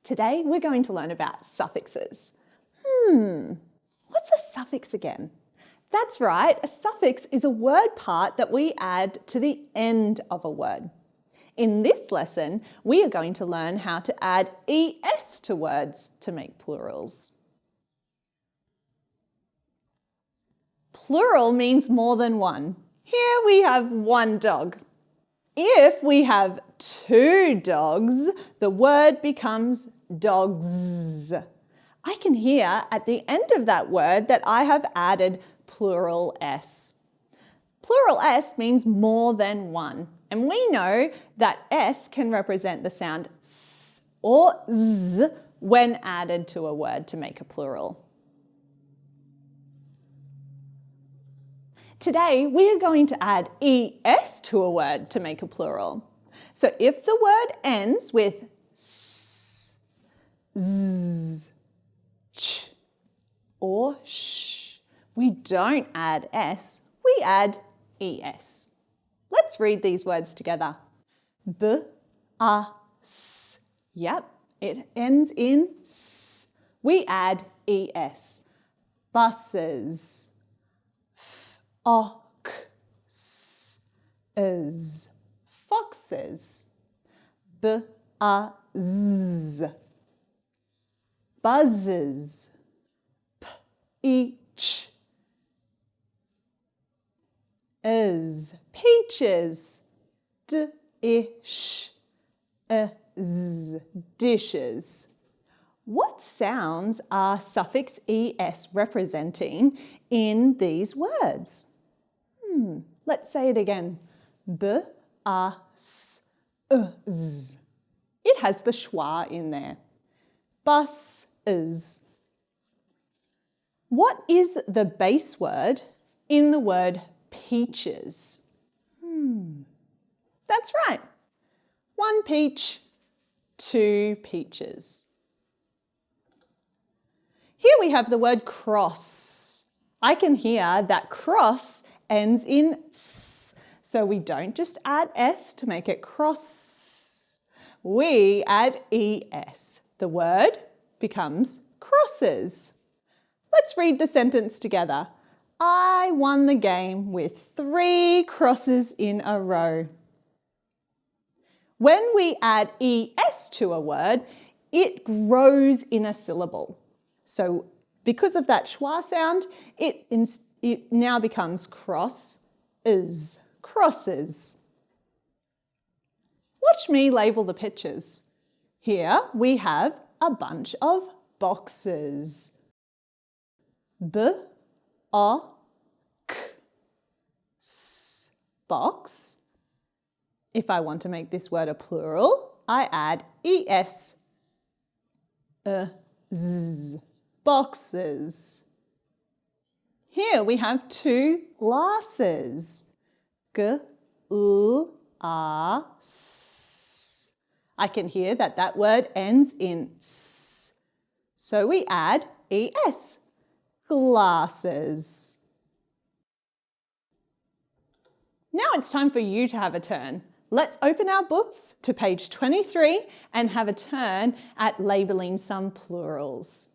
Today we're going to learn about suffixes. What's a suffix again? That's right, a suffix is a word part that we add to the end of a word. In this lesson, we are going to learn how to add es to words to make plurals. Plural means more than one. Here we have one dog. If we have two dogs, the word becomes dogs. I can hear at the end of that word that I have added plural s. Plural s means more than one, and we know that s can represent the sound s or z when added to a word to make a plural. Today, we are going to add es to a word to make a plural. So if the word ends with s, z, ch, or sh, we don't add s, we add es. Let's read these words together. B, a, s. Yep, it ends in s. We add es. Buses. Ox, is, foxes, b-a-z, buzzes, p-each, is, peaches, d-ish, is, dishes. What sounds are suffix es representing in these words? Let's say it again. B, a, s, z. It has the schwa in there. Bus, is. What is the base word in the word peaches? That's right. One peach, two peaches. Here we have the word cross. I can hear that cross ends in s, so we don't just add s to make it cross. We add es. The word becomes crosses. Let's read the sentence together. I won the game with 3 crosses in a row. When we add es to a word, it grows in a syllable. So because of that schwa sound, it now becomes cross-is, crosses. Watch me label the pictures. Here we have a bunch of boxes. B-o-k-s, box. If I want to make this word a plural, I add es, z, boxes. Here we have 2 glasses. G-u-a-s. I can hear that word ends in s. So we add es, glasses. Now it's time for you to have a turn. Let's open our books to page 23 and have a turn at labelling some plurals.